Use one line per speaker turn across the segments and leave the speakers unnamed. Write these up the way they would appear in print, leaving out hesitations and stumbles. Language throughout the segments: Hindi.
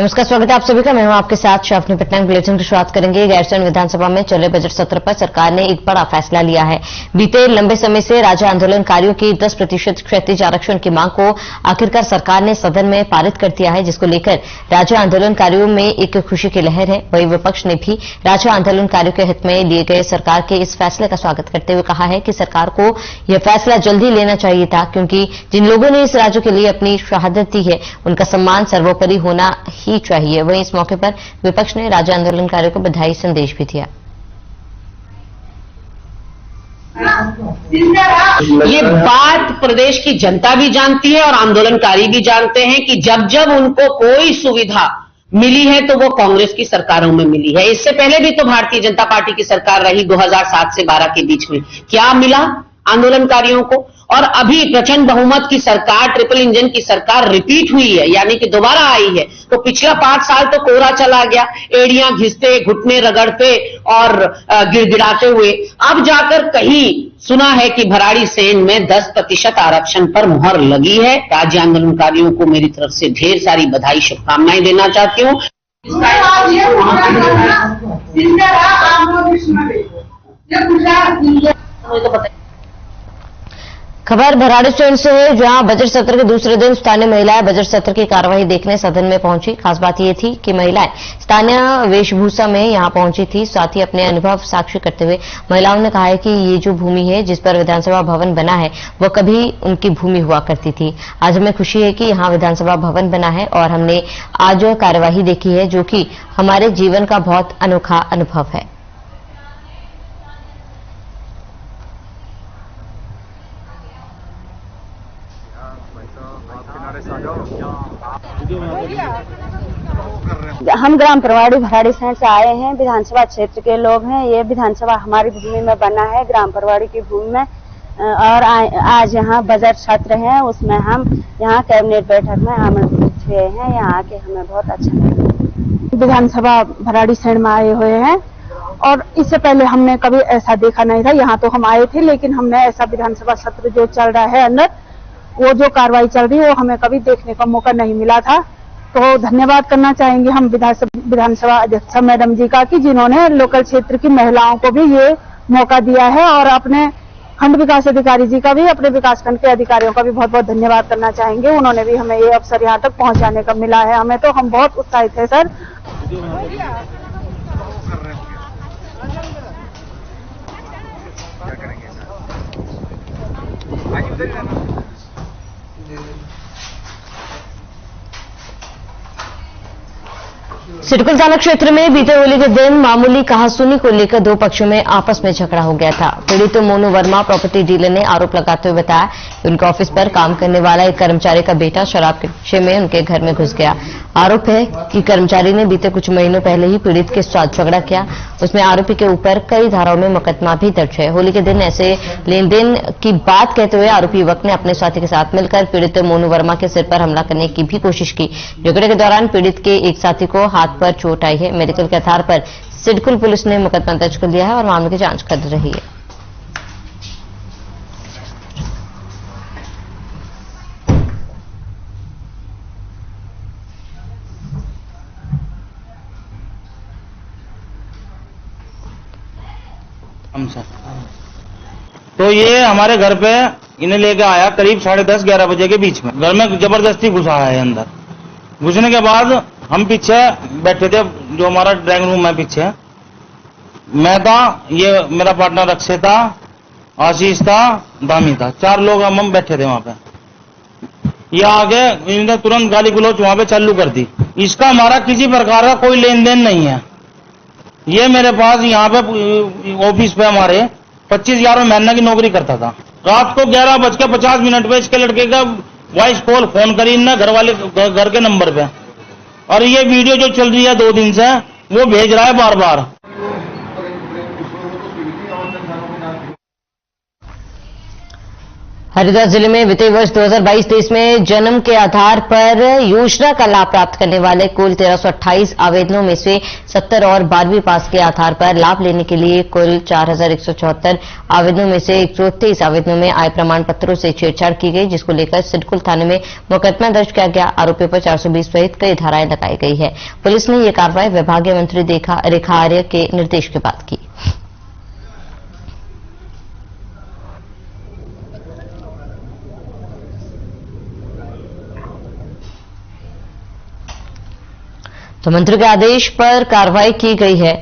नमस्कार, स्वागत है आप सभी का। मैं हूं आपके साथ शाफनी पटनायक। बुलेटिन की शुरुआत करेंगे। गैरसैंण विधानसभा में चल रहे बजट सत्र पर सरकार ने एक बड़ा फैसला लिया है। बीते लंबे समय से राज्य आंदोलनकारियों की 10% क्षैतिज आरक्षण की मांग को आखिरकार सरकार ने सदन में पारित कर दिया है, जिसको लेकर राज्य आंदोलनकारियों में एक खुशी की लहर है। वहीं विपक्ष ने भी राज्य आंदोलनकारियों के हित में लिए गए सरकार के इस फैसले का स्वागत करते हुए कहा है कि सरकार को यह फैसला जल्दी लेना चाहिए था, क्योंकि जिन लोगों ने इस राज्य के लिए अपनी शहादत दी है उनका सम्मान सर्वोपरि होना ही चाहिए। वहीं इस मौके पर विपक्ष ने राज्य आंदोलनकारियों को बधाई संदेश भी दिया।
ये बात प्रदेश की जनता भी जानती है और आंदोलनकारी भी जानते हैं कि जब जब उनको कोई सुविधा मिली है तो वो कांग्रेस की सरकारों में मिली है। इससे पहले भी तो भारतीय जनता पार्टी की सरकार रही 2007 से 12 के बीच में। क्या मिला आंदोलनकारियों को? और अभी प्रचंड बहुमत की सरकार, ट्रिपल इंजन की सरकार रिपीट हुई है, यानी कि दोबारा आई है। तो पिछला 5 साल तो कोरा चला गया, एड़ियां घिसते, घुटने रगड़ते और गिड़गिड़ाते हुए। अब जाकर कहीं सुना है कि भराड़ीसैंण में 10% आरक्षण पर मुहर लगी है। राज्य आंदोलनकारियों को मेरी तरफ से ढेर सारी बधाई, शुभकामनाएं देना चाहती हूँ।
खबर भराड़ीसैंण से है, जहां बजट सत्र के दूसरे दिन स्थानीय महिलाएं बजट सत्र की कार्यवाही देखने सदन में पहुंची। खास बात यह थी कि महिलाएं स्थानीय वेशभूषा में यहां पहुंची थी। साथ ही अपने अनुभव साझा करते हुए महिलाओं ने कहा है कि ये जो भूमि है जिस पर विधानसभा भवन बना है वह कभी उनकी भूमि हुआ करती थी। आज हमें खुशी है कि यहाँ विधानसभा भवन बना है और हमने आज कार्यवाही देखी है, जो कि हमारे जीवन का बहुत अनोखा अनुभव है।
हम ग्राम परवाड़ी भराड़ीसैंण से आए हैं, विधानसभा क्षेत्र के लोग हैं। ये विधानसभा हमारी भूमि में बना है, ग्राम परवाड़ी की भूमि में। और आज यहाँ बजट सत्र है, उसमें हम यहाँ कैबिनेट बैठक में आमंत्रित हुए हैं। यहाँ आके हमें बहुत अच्छा लगा। विधानसभा भराड़ीसैंण में आए हुए हैं और इससे पहले हमने कभी ऐसा देखा नहीं था। यहाँ तो हम आए थे, लेकिन हमने ऐसा विधानसभा सत्र जो चल रहा है अंदर, वो जो कार्रवाई चल रही है वो हमें कभी देखने का मौका नहीं मिला था। तो धन्यवाद करना चाहेंगे हम विधानसभा अध्यक्ष मैडम जी का, कि जिन्होंने लोकल क्षेत्र की महिलाओं को भी ये मौका दिया है। और अपने खंड विकास अधिकारी जी का भी, अपने विकास खंड के अधिकारियों का भी बहुत बहुत धन्यवाद करना चाहेंगे। उन्होंने भी हमें ये अवसर यहाँ तक पहुँचाने का मिला है हमें, तो हम बहुत उत्साहित है सर।
सिडकुल थाना क्षेत्र में बीते होली के दिन मामूली कहासुनी को लेकर दो पक्षों में आपस में झगड़ा हो गया था। पीड़ित मोनू वर्मा प्रॉपर्टी डीलर ने आरोप लगाते हुए बताया कि उनके ऑफिस पर काम करने वाला एक कर्मचारी का बेटा शराब के नशे में उनके घर में घुस गया। आरोप है कि कर्मचारी ने बीते कुछ महीनों पहले ही पीड़ित के साथ झगड़ा किया। उसमें आरोपी के ऊपर कई धाराओं में मुकदमा भी दर्ज है। होली के दिन ऐसे लेन देन की बात कहते हुए आरोपी युवक ने अपने साथी के साथ मिलकर पीड़ित मोनू वर्मा के सिर पर हमला करने की भी कोशिश की। झगड़े के दौरान पीड़ित के एक साथी को हाथ पर चोट आई है। मेडिकल के आधार पर सिडकुल पुलिस ने मुकदमा दर्ज कर लिया है और मामले की जांच कर रही है।
तो ये हमारे घर पे इन्हें लेके आया करीब 10:30-11 बजे के बीच में। घर में जबरदस्ती घुसा है। अंदर घुसने के बाद हम पीछे बैठे थे, जो हमारा ड्राइंग रूम है पीछे। मैं था, ये मेरा पार्टनर अक्षय था, आशीष था, दामी था, 4 लोग हम बैठे थे वहां पे। ये आगे इन्होंने तुरंत गाली गलौज वहां पे चालू कर दी। इसका हमारा किसी प्रकार का कोई लेन देन नहीं है। ये मेरे पास यहाँ पे ऑफिस पे हमारे 25,000 महीने की नौकरी करता था। रात को 11:50 पे इसके लड़के का वॉइस कॉल फोन करी इनने घर के नंबर पे, और ये वीडियो जो चल रही है 2 दिन से वो भेज रहा है बार बार।
हरिद्वार जिले में वित्तीय वर्ष 2022-23 में जन्म के आधार पर योजना का लाभ प्राप्त करने वाले कुल 1328 आवेदनों में से 70 और 12वीं पास के आधार पर लाभ लेने के लिए कुल 4174 आवेदनों में से 123 आवेदनों में आय प्रमाण पत्रों से छेड़छाड़ की गई, जिसको लेकर सिडकुल थाने में मुकदमा दर्ज किया गया। आरोपियों पर 420 सहित कई धाराएं लगाई गई है। पुलिस ने यह कार्रवाई विभागीय मंत्री रेखा आर्य के निर्देश के बाद की। तो मंत्री के आदेश पर कार्रवाई की गई है।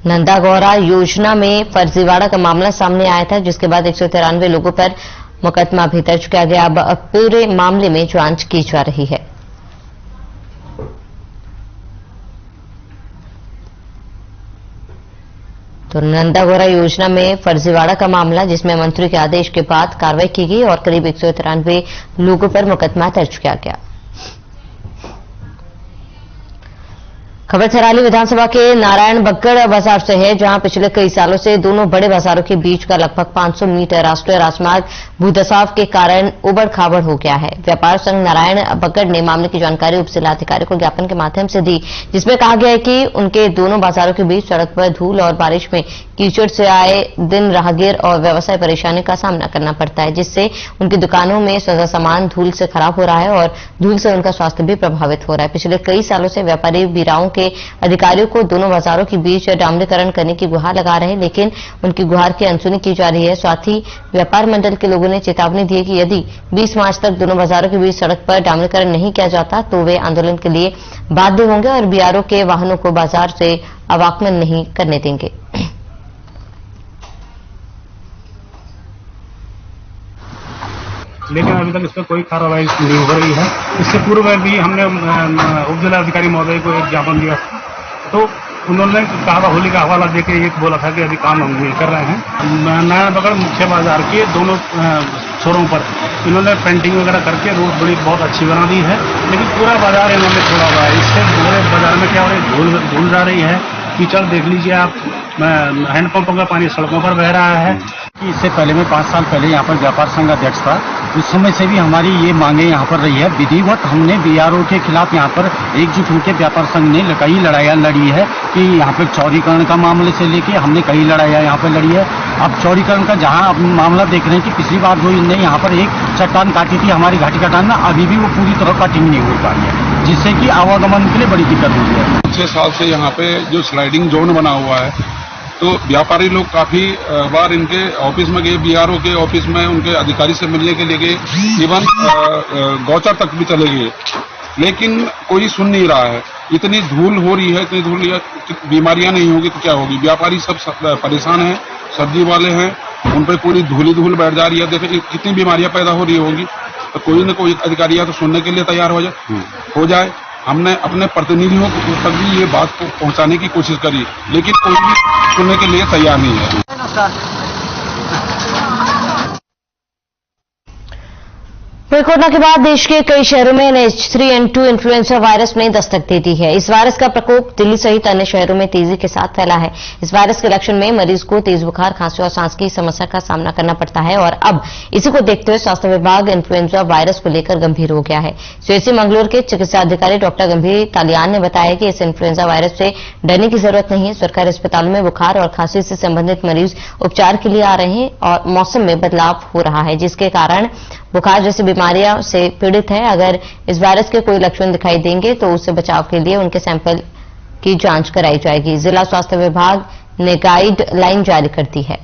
नंदागौरा योजना में फर्जीवाड़ा का मामला सामने आया था, जिसके बाद 193 लोगों पर मुकदमा भी दर्ज किया गया। अब पूरे मामले में जांच की जा रही है। तो नंदागौरा योजना में फर्जीवाड़ा का मामला, जिसमें मंत्री के आदेश के बाद कार्रवाई की गई और करीब 193 लोगों पर मुकदमा दर्ज किया गया। खबर थराली विधानसभा के नारायण बग्गड़ बाजार से है, जहां पिछले कई सालों से दोनों बड़े बाजारों के बीच का लगभग 500 मीटर राष्ट्रीय राजमार्ग भूधसाव के कारण उबड़ खाबड़ हो गया है। व्यापार संघ नारायण बग्गड़ ने मामले की जानकारी उप जिलाधिकारी को ज्ञापन के माध्यम से दी, जिसमें कहा गया है कि उनके दोनों बाजारों के बीच सड़क पर धूल और बारिश में कीचड़ से आए दिन राहगीर और व्यवसाय परेशानी का सामना करना पड़ता है, जिससे उनकी दुकानों में सजा सामान धूल से खराब हो रहा है और धूल से उनका स्वास्थ्य भी प्रभावित हो रहा है। पिछले कई सालों से व्यापारी बीराओं के अधिकारियों को दोनों बाजारों के बीच डामरीकरण करने की गुहार लगा रहे हैं, लेकिन उनकी गुहार की अनसुनी की जा रही है। साथ ही व्यापार मंडल के लोगों ने चेतावनी दी है कि यदि 20 मार्च तक दोनों बाजारों के बीच सड़क पर डामरीकरण नहीं किया जाता तो वे आंदोलन के लिए बाध्य होंगे और बीआरओ के वाहनों को बाजार से आवागमन नहीं करने देंगे।
लेकिन अभी तक इस पर कोई कार्रवाई नहीं हो रही है। इससे पूर्व में भी हमने उप जिलाधिकारी महोदय को एक ज्ञापन दिया, तो उन्होंने कहा होली का हवाला देके ये बोला था कि अभी काम हम नहीं कर रहे हैं। नया बगड़ मुख्य बाजार के दोनों छोरों पर इन्होंने पेंटिंग वगैरह करके रोड बड़ी बहुत अच्छी बना दी है, लेकिन पूरा बाजार इन्होंने छोड़ा हुआ है। इससे पूरे बाजार में क्या हो रही है, धूल जा रही है, कीचड़ देख लीजिए आप, हैंडपंपों का पानी सड़कों पर बह रहा है।
इससे पहले मैं 5 साल पहले यहाँ पर व्यापार संघ अध्यक्ष था। उस समय से भी हमारी ये मांगे यहाँ पर रही है। विधिवत हमने बीआरओ के खिलाफ यहाँ पर एकजुट होकर व्यापार संघ ने कई लड़ाइयाँ लड़ी है कि यहाँ पर चौड़ीकरण का मामले से लेके हमने कई लड़ाइयाँ यहाँ पर लड़ी है। अब चौड़ीकरण का जहाँ मामला देख रहे हैं कि पिछली बार जो इनने यहाँ पर एक चट्टान काटी थी हमारी घाटी कटान में, अभी भी वो पूरी तरह कटिंग नहीं हो पाई है, जिससे कि आवागमन के लिए बड़ी दिक्कत हुई है।
6 साल से यहाँ पे जो स्लाइडिंग जोन बना हुआ है, तो व्यापारी लोग काफी बार इनके ऑफिस में गए, बीआरओ के ऑफिस में उनके अधिकारी से मिलने के लिए गए, इवन गौचर तक भी चले गए, लेकिन कोई सुन नहीं रहा है। इतनी धूल हो रही है, इतनी धूल, बीमारियां नहीं होगी तो क्या होगी। व्यापारी सब परेशान हैं, सब्जी वाले हैं, उन पर पूरी धूल बैठ जा रही है। देखिए कितनी बीमारियां पैदा हो रही होंगी, तो कोई न कोई अधिकारी या तो सुनने के लिए तैयार हो जाए। हमने अपने प्रतिनिधियों तक भी ये बात को पहुंचाने की कोशिश करी, लेकिन कोई भी सुनने के लिए तैयार नहीं है।
कोरोना के बाद देश के कई शहरों में H3N2 इन्फ्लुएंजा वायरस ने दस्तक दे दी है। इस वायरस का प्रकोप दिल्ली सहित अन्य शहरों में तेजी के साथ फैला है। इस वायरस के लक्षण में मरीज को तेज बुखार, खांसी और सांस की समस्या का सामना करना पड़ता है और अब इसी को देखते हुए स्वास्थ्य विभाग इन्फ्लुएंजा वायरस को लेकर गंभीर हो गया है। सीएचसी मंगलौर के चिकित्सा अधिकारी डॉक्टर गंभीर तालियान ने बताया कि इस इन्फ्लुएंजा वायरस से डरने की जरूरत नहीं है। सरकारी अस्पतालों में बुखार और खांसी से संबंधित मरीज उपचार के लिए आ रहे हैं और मौसम में बदलाव हो रहा है, जिसके कारण बुखार जैसी बीमारियों से पीड़ित है। अगर इस वायरस के कोई लक्षण दिखाई देंगे तो उससे बचाव के लिए उनके सैंपल की जांच कराई जाएगी। जिला स्वास्थ्य विभाग ने गाइडलाइन जारी कर दी है।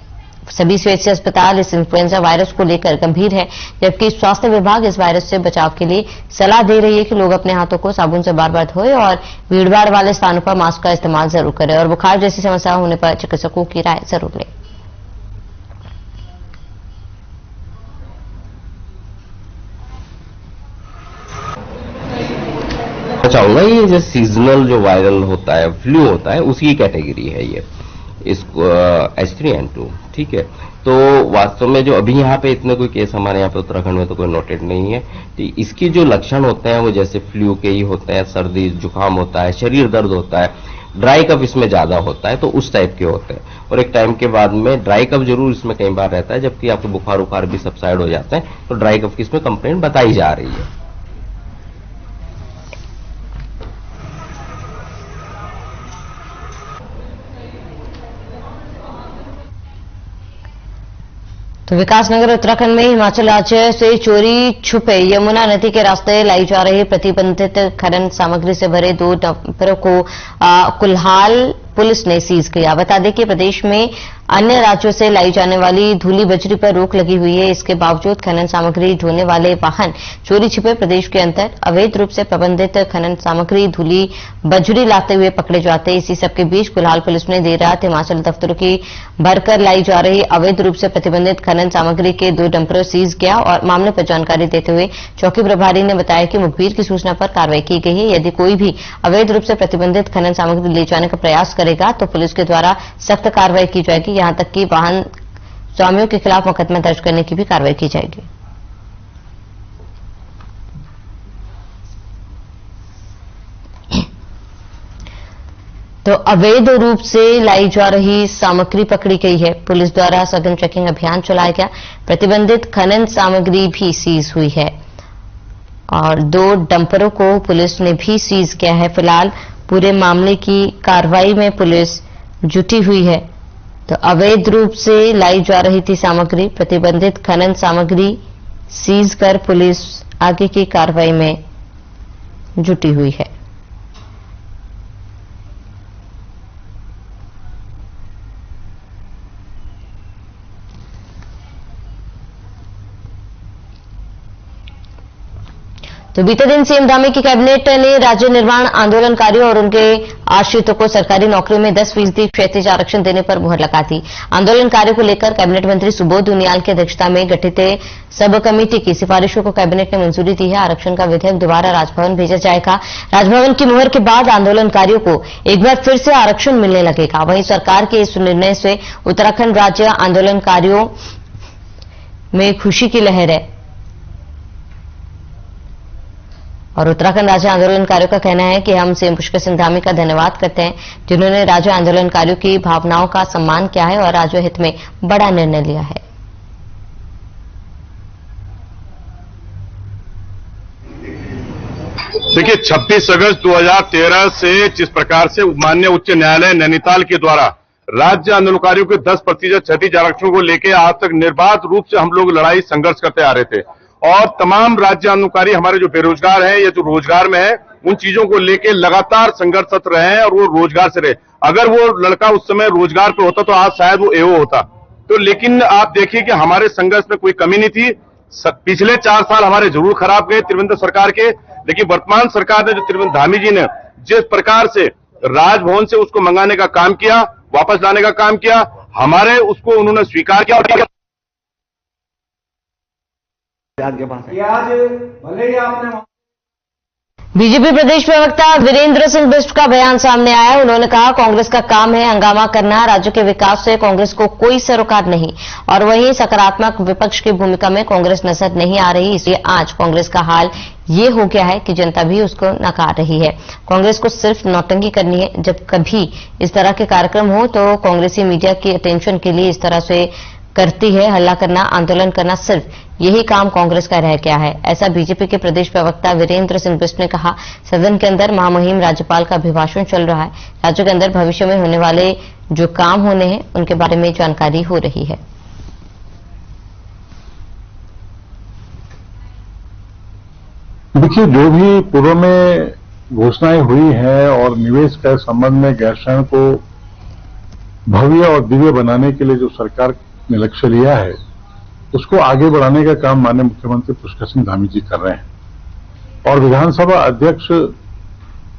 सभी सीएचसी अस्पताल इस इन्फ्लुएंजा वायरस को लेकर गंभीर है, जबकि स्वास्थ्य विभाग इस वायरस से बचाव के लिए सलाह दे रही है कि लोग अपने हाथों को साबुन से बार-बार धोएं और भीड़भाड़ वाले स्थानों पर मास्क का इस्तेमाल जरूर करें और बुखार जैसी समस्या होने पर चिकित्सकों की राय जरूर लें।
चाहूंगा ये जो सीजनल जो वायरल होता है, फ्लू होता है, उसकी कैटेगरी है ये, इसको H3N2, ठीक है। तो वास्तव में जो अभी यहाँ पे इतने कोई केस हमारे यहाँ पे उत्तराखंड में तो कोई नोटेड नहीं है। तो इसकी जो लक्षण होते हैं वो जैसे फ्लू के ही होते हैं, सर्दी जुकाम होता है, शरीर दर्द होता है। ड्राई कफ इसमें ज्यादा होता है, तो उस टाइप के होते हैं। और एक टाइम के बाद में ड्राई कफ जरूर इसमें कई बार रहता है, जबकि आपके बुखार उखार भी सबसाइड हो जाते हैं, तो ड्राई कफ की इसमें कंप्लेंट बताई जा रही है।
तो विकासनगर उत्तराखंड में हिमाचल राज्य से चोरी छुपे यमुना नदी के रास्ते लाई जा रही प्रतिबंधित खनन सामग्री से भरे 2 डंपरों को कुल्हाल पुलिस ने सीज किया। बता दें कि प्रदेश में अन्य राज्यों से लाई जाने वाली धूली बजरी पर रोक लगी हुई है। इसके बावजूद खनन सामग्री ढोने वाले वाहन चोरी छिपे प्रदेश के अंदर अवैध रूप से प्रबंधित खनन सामग्री धूली बजरी लाते हुए पकड़े जाते हैं। इसी सबके बीच कुल्हाल पुलिस ने देर रात हिमाचल दफ्तरों की भरकर लाई जा रही अवैध रूप से प्रतिबंधित खनन सामग्री के 2 डंपरों सीज किया। और मामले पर जानकारी देते हुए चौकी प्रभारी ने बताया कि मुखबिर की सूचना पर कार्रवाई की गई है। यदि कोई भी अवैध रूप से प्रतिबंधित खनन सामग्री ले जाने का प्रयास करेगा तो पुलिस के द्वारा सख्त कार्रवाई की जाएगी। यहां तक कि वाहन स्वामियों के खिलाफ मुकदमा दर्ज करने की भी कार्रवाई की जाएगी। तो अवैध रूप से लाई जा रही सामग्री पकड़ी गई है। पुलिस द्वारा सघन चेकिंग अभियान चलाया गया। प्रतिबंधित खनन सामग्री भी सीज हुई है और 2 डंपरों को पुलिस ने भी सीज किया है। फिलहाल पूरे मामले की कार्रवाई में पुलिस जुटी हुई है। तो अवैध रूप से लाई जा रही थी सामग्री, प्रतिबंधित खनन सामग्री सीज कर पुलिस आगे की कार्रवाई में जुटी हुई है। तो बीते दिन सीएम धामी की कैबिनेट ने राज्य निर्माण आंदोलनकारियों और उनके आश्रितों को सरकारी नौकरियों में 10% क्षैतिज आरक्षण देने पर मुहर लगा दी। आंदोलनकारियों को लेकर कैबिनेट मंत्री सुबोध उनियाल की अध्यक्षता में गठित सब कमेटी की सिफारिशों को कैबिनेट ने मंजूरी दी है। आरक्षण का विधेयक दोबारा राजभवन भेजा जाएगा। राजभवन की मुहर के बाद आंदोलनकारियों को एक बार फिर से आरक्षण मिलने लगेगा। वहीं सरकार के इस निर्णय से उत्तराखंड राज्य आंदोलनकारियों में खुशी की लहर है और उत्तराखंड राज्य आंदोलनकारियों का कहना है कि हम सीएम पुष्कर सिंह धामी का धन्यवाद करते हैं, जिन्होंने राज्य आंदोलनकारियों की भावनाओं का सम्मान किया है और राज्य हित में बड़ा निर्णय लिया है।
देखिए 26 अगस्त 2013 से जिस प्रकार से माननीय उच्च न्यायालय नैनीताल के द्वारा राज्य आंदोलनकारियों के 10% क्षैतिज आरक्षण को लेकर आज तक निर्बाध रूप से हम लोग लड़ाई संघर्ष करते आ रहे थे और तमाम राज्य आंदोलनकारी हमारे जो बेरोजगार हैं या जो रोजगार में है उन चीजों को लेकर लगातार संघर्षरत रहे हैं और वो रोजगार से रहे। अगर वो लड़का उस समय रोजगार पे होता तो आज शायद वो एओ होता। तो लेकिन आप देखिए कि हमारे संघर्ष में कोई कमी नहीं थी। पिछले 4 साल हमारे जरूर खराब गए त्रिवेंद्र सरकार के, लेकिन वर्तमान सरकार ने जो त्रिवेंद्र धामी जी ने जिस प्रकार से राजभवन से उसको मंगाने का काम किया, वापस लाने का काम किया, हमारे उसको उन्होंने स्वीकार किया और
बीजेपी प्रदेश प्रवक्ता वीरेंद्र सिंह बिष्ट का बयान सामने आया। उन्होंने कहा कांग्रेस का काम है हंगामा करना, राज्य के विकास से कांग्रेस को कोई सरोकार नहीं और वहीं सकारात्मक विपक्ष की भूमिका में कांग्रेस नजर नहीं आ रही। इसलिए आज कांग्रेस का हाल ये हो गया है कि जनता भी उसको नकार रही है। कांग्रेस को सिर्फ नौटंकी करनी है। जब कभी इस तरह के कार्यक्रम हो तो कांग्रेसी मीडिया की अटेंशन के लिए इस तरह से करती है। हल्ला करना, आंदोलन करना, सिर्फ यही काम कांग्रेस का रह गया है, ऐसा बीजेपी के प्रदेश प्रवक्ता वीरेंद्र सिंह बिष्ट ने कहा। सदन के अंदर महामहिम राज्यपाल का अभिभाषण चल रहा है। राज्य के अंदर भविष्य में होने वाले जो काम होने हैं उनके बारे में जानकारी हो रही है।
देखिए, जो भी पूर्व में घोषणाएं हुई है और निवेश के संबंध में गैरसैंण को भव्य और दिव्य बनाने के लिए जो सरकार ने लक्ष्य लिया है उसको आगे बढ़ाने का काम माननीय मुख्यमंत्री पुष्कर सिंह धामी जी कर रहे हैं और विधानसभा अध्यक्ष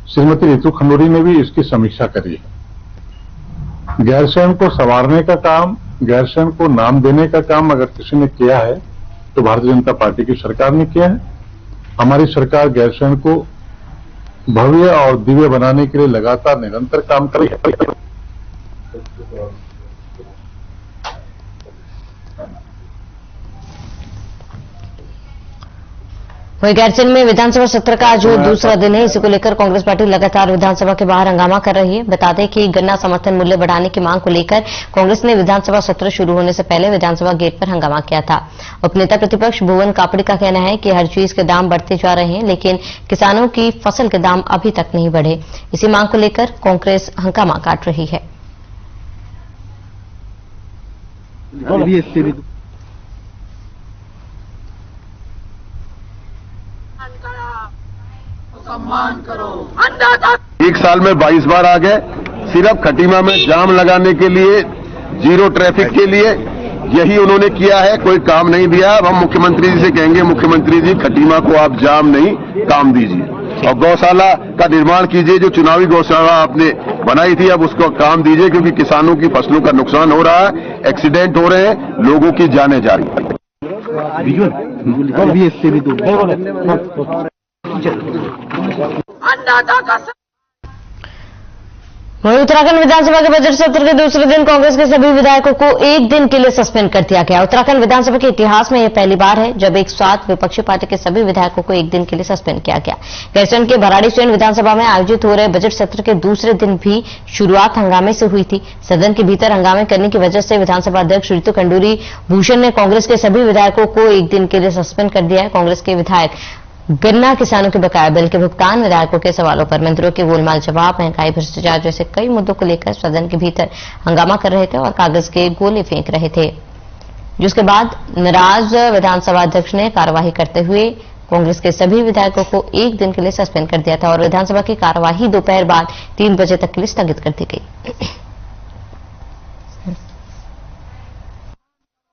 श्रीमती रितु खंडूरी ने भी इसकी समीक्षा करी है। गैरसैंण को संवारने का काम, गैरसैंण को नाम देने का काम अगर किसी ने किया है तो भारतीय जनता पार्टी की सरकार ने किया है। हमारी सरकार गैरसैंण को भव्य और दिव्य बनाने के लिए लगातार निरंतर काम कर रही है।
वहीं गैरसैंण में विधानसभा सत्र का आज दूसरा दिन है। इसी को लेकर कांग्रेस पार्टी लगातार विधानसभा के बाहर हंगामा कर रही है। बता दें कि गन्ना समर्थन मूल्य बढ़ाने की मांग को लेकर कांग्रेस ने विधानसभा सत्र शुरू होने से पहले विधानसभा गेट पर हंगामा किया था। उपनेता प्रतिपक्ष भुवन कापड़ी का कहना है कि हर चीज के दाम बढ़ते जा रहे हैं, लेकिन किसानों की फसल के दाम अभी तक नहीं बढ़े। इसी मांग को लेकर कांग्रेस हंगामा काट रही है।
सम्मान करो। एक साल में 22 बार आ गए, सिर्फ खटीमा में जाम लगाने के लिए, जीरो ट्रैफिक के लिए, यही उन्होंने किया है, कोई काम नहीं दिया। अब हम मुख्यमंत्री जी से कहेंगे, मुख्यमंत्री जी खटीमा को आप जाम नहीं काम दीजिए और गौशाला का निर्माण कीजिए। जो चुनावी गौशाला आपने बनाई थी अब उसको काम दीजिए, क्योंकि किसानों की फसलों का नुकसान हो रहा है, एक्सीडेंट हो रहे हैं, लोगों की जानें जा रही हैं।
वहीं उत्तराखंड विधानसभा के बजट सत्र के दूसरे दिन कांग्रेस के सभी विधायकों को एक दिन के लिए सस्पेंड कर दिया गया। उत्तराखंड विधानसभा के इतिहास में यह पहली बार है जब एक साथ विपक्षी पार्टी के सभी विधायकों को एक दिन के लिए सस्पेंड किया गया। गैरसैंण के भराड़ीसैंण विधानसभा में आयोजित हो रहे बजट सत्र के दूसरे दिन भी शुरुआत हंगामे से हुई थी। सदन के भीतर हंगामे करने की वजह से विधानसभा अध्यक्ष ऋतु खंडूरी भूषण ने कांग्रेस के सभी विधायकों को एक दिन के लिए सस्पेंड कर दिया है। कांग्रेस के विधायक गन्ना किसानों के बकाया बिल के भुगतान, विधायकों के सवालों पर मंत्रियों के गोलमाल जवाब, महंगाई, भ्रष्टाचार जैसे कई मुद्दों को लेकर सदन के भीतर हंगामा कर रहे थे और कागज के गोले फेंक रहे थे, जिसके बाद नाराज विधानसभा अध्यक्ष ने कार्यवाही करते हुए कांग्रेस के सभी विधायकों को एक दिन के लिए सस्पेंड कर दिया था और विधानसभा की कार्यवाही दोपहर बाद 3 बजे तक के लिए स्थगित कर दी गई।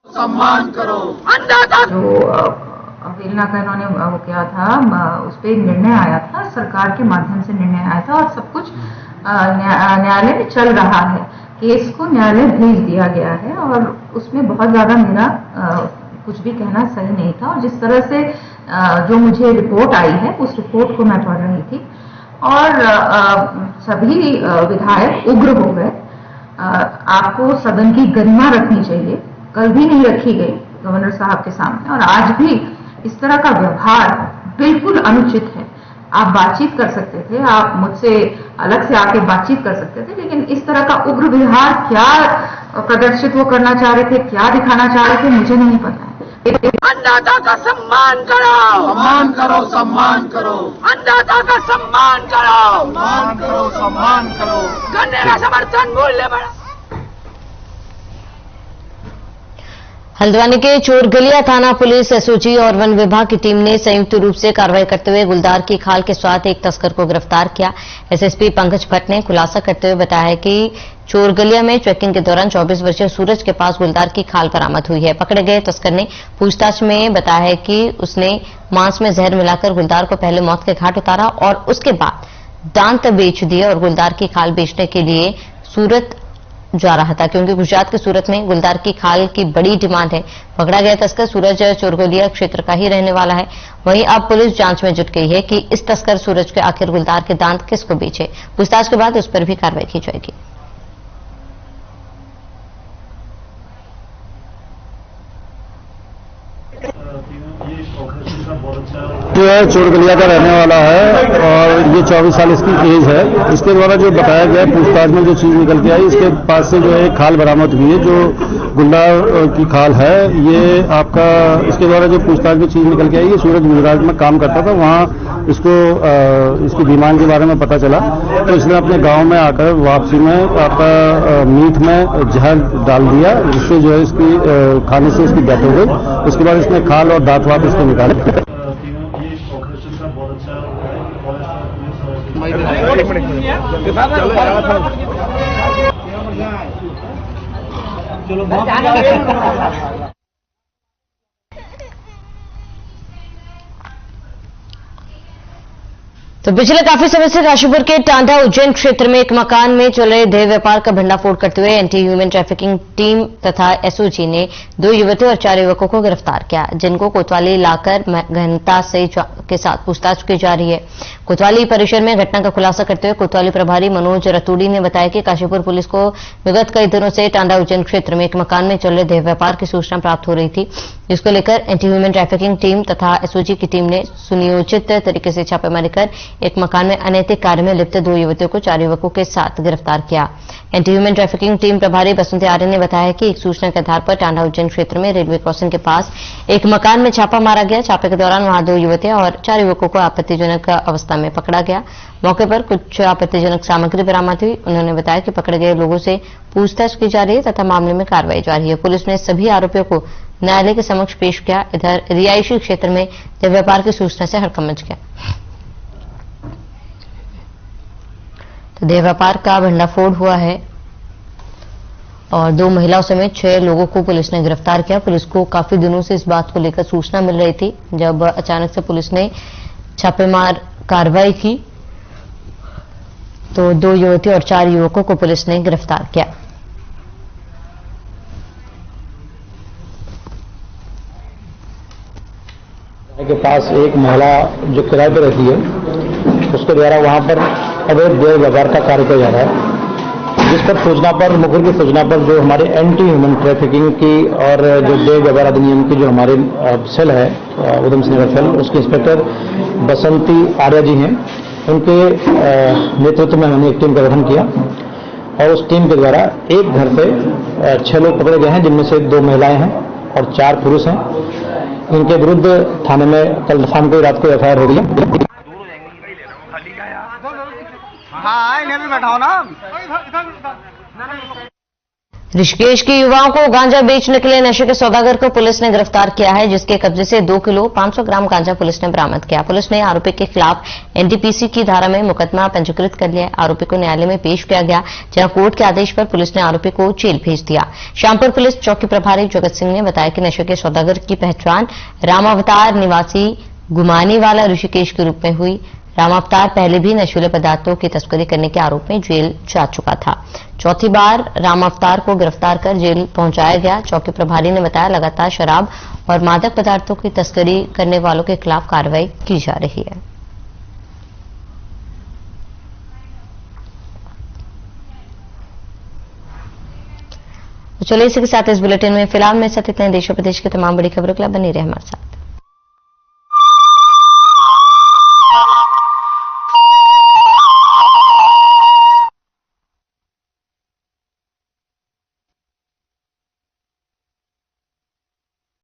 सम्मान करो।
अवेलना का इन्होंने वो किया था, उस पर एक निर्णय आया था, सरकार के माध्यम से निर्णय आया था और सब कुछ न्यायालय में चल रहा है। केस को न्यायालय भेज दिया गया है और उसमें बहुत ज्यादा मेरा कुछ भी कहना सही नहीं था। और जिस तरह से जो मुझे रिपोर्ट आई है उस रिपोर्ट को मैं पढ़ रही थी और सभी विधायक उग्र हो गए। आपको सदन की गरिमा रखनी चाहिए, कल भी नहीं रखी गई गवर्नर साहब के सामने और आज भी इस तरह का व्यवहार बिल्कुल अनुचित है। आप बातचीत कर सकते थे, आप मुझसे अलग से आके बातचीत कर सकते थे, लेकिन इस तरह का उग्र व्यवहार क्या प्रदर्शित वो करना चाह रहे थे, क्या दिखाना चाह रहे थे, मुझे नहीं पता है।
अन्नदाता का सम्मान करो, सम्मान करो, सम्मान करो। अन्नदाता का सम्मान करो, सम्मान करो, सम्मान करो। गन्ने का समर्थन मूल्य बढ़ा।
हल्द्वानी के चोरगलिया थाना पुलिस, एसओजी और वन विभाग की टीम ने संयुक्त रूप से कार्रवाई करते हुए गुलदार की खाल के साथ एक तस्कर को गिरफ्तार किया। एसएसपी पंकज भट्ट ने खुलासा करते हुए बताया कि चोरगलिया में चेकिंग के दौरान 24 वर्षीय सूरज के पास गुलदार की खाल बरामद हुई है। पकड़े गए तस्कर ने पूछताछ में बताया है कि उसने मांस में जहर मिलाकर गुलदार को पहले मौत के घाट उतारा और उसके बाद दांत बेच दिए और गुलदार की खाल बेचने के लिए सूरत जा रहा था, क्योंकि गुजरात के सूरत में गुलदार की खाल की बड़ी डिमांड है। पकड़ा गया तस्कर सूरज चोरगलिया क्षेत्र का ही रहने वाला है। वहीं अब पुलिस जांच में जुट गई है कि इस तस्कर सूरज के आखिर गुलदार के दांत किसको बेचे। पूछताछ के बाद उस पर भी कार्रवाई की जाएगी।
जो है चोरगलिया का रहने वाला है और ये 24 साल इसकी एज है। इसके द्वारा जो बताया गया पूछताछ में जो चीज निकल के आई, इसके पास से जो है खाल बरामद हुई है जो गुलदार की खाल है। ये आपका इसके द्वारा जो पूछताछ में चीज निकल के आई, ये सूरज गुजरात में काम करता था, वहाँ इसको इसकी डिमांड के बारे में पता चला तो इसने अपने गाँव में आकर वापसी में आपका मीट में जहर डाल दिया, जिससे जो है इसकी खाने से इसकी डेथ हो गई। उसके बाद इसने खाल और दांत वापस इसको निकाले।
तो पिछले काफी समय से काशीपुर के टांडा उज्जैन क्षेत्र में एक मकान में चल रहे देह व्यापार का भंडाफोड़ करते हुए एंटी ह्यूमन ट्रैफिकिंग टीम तथा एसओजी ने 2 युवतियों और 4 युवकों को गिरफ्तार किया, जिनको कोतवाली लाकर गहनता के साथ पूछताछ की जा रही है। कोतवाली परिसर में घटना का खुलासा करते हुए कोतवाली प्रभारी मनोज रतूड़ी ने बताया कि काशीपुर पुलिस को विगत कई दिनों से टांडा उज्जैन क्षेत्र में एक मकान में चल रहे देह व्यापार की सूचना प्राप्त हो रही थी, जिसको लेकर एंटी ह्यूमन ट्रैफिकिंग टीम तथा एसओजी की टीम ने सुनियोजित तरीके से छापेमारी कर एक मकान में अनैतिक कार्य में लिप्त 2 युवतियों को 4 युवकों के साथ गिरफ्तार किया। एंटी ह्यूमन ट्रैफिकिंग टीम प्रभारी बसंती आर्य ने बताया कि एक सूचना के आधार पर टांडा उज्जैन क्षेत्र में रेलवे क्रॉसिंग के पास एक मकान में छापा मारा गया। छापे के दौरान वहां 2 युवतियां और 4 युवकों को आपत्तिजनक अवस्था में पकड़ा गया। मौके पर कुछ आपत्तिजनक सामग्री बरामद हुई। उन्होंने बताया कि पकड़े गए लोगों से पूछताछ की जा रही है तथा मामले में कार्रवाई जारी है। पुलिस ने सभी आरोपियों को न्यायालय के समक्ष पेश किया। इधर रिहायशी क्षेत्र में देह व्यापार की सूचना से हड़कंप मच गया। तो देह व्यापार का भंडाफोड़ हुआ है और 2 महिलाओं समेत 6 लोगों को पुलिस ने गिरफ्तार किया। पुलिस को काफी दिनों से इस बात को लेकर सूचना मिल रही थी, जब अचानक से पुलिस ने छापेमार कार्रवाई की तो 2 युवती और 4 युवकों को पुलिस ने गिरफ्तार किया।
के पास एक महिला जो किराए पर रहती है, उसके द्वारा वहां पर अवैध देह व्यापार का कार्य किया जा रहा है, जिस पर सूचना पर मुखर की सूचना पर जो हमारे एंटी ह्यूमन ट्रैफिकिंग की और जो देह व्यापार अधिनियम की जो हमारे सेल है उधम सिंह सेल, उसके इंस्पेक्टर बसंती आर्य जी हैं, उनके नेतृत्व में हमने एक टीम का गठन किया और उस टीम के द्वारा एक घर से 6 लोग पकड़े गए हैं, जिनमें से 2 महिलाएं हैं और 4 पुरुष हैं। इनके विरुद्ध थाने में कल शाम को रात को एफआईआर हो गई।
ऋषिकेश के युवाओं को गांजा बेचने के लिए नशे के सौदागर को पुलिस ने गिरफ्तार किया है, जिसके कब्जे से 2 किलो 500 ग्राम गांजा पुलिस ने बरामद किया। पुलिस ने आरोपी के खिलाफ एनडीपीसी की धारा में मुकदमा पंजीकृत कर लिया। आरोपी को न्यायालय में पेश किया गया, जहां कोर्ट के आदेश पर पुलिस ने आरोपी को जेल भेज दिया। श्यामपुर पुलिस चौकी प्रभारी जगत सिंह ने बताया कि नशे के सौदागर की पहचान रामावतार निवासी गुमानी वाला ऋषिकेश के रूप में हुई। रामावतार पहले भी नशीले पदार्थों की तस्करी करने के आरोप में जेल जा चुका था। चौथी बार रामावतार को गिरफ्तार कर जेल पहुंचाया गया। चौकी प्रभारी ने बताया, लगातार शराब और मादक पदार्थों की तस्करी करने वालों के खिलाफ कार्रवाई की जा रही है। तो चलिए इसी के साथ इस बुलेटिन में फिलहाल में साथ इतने देश और प्रदेश की तमाम बड़ी खबरों के लिए बने रहे हमारे साथ।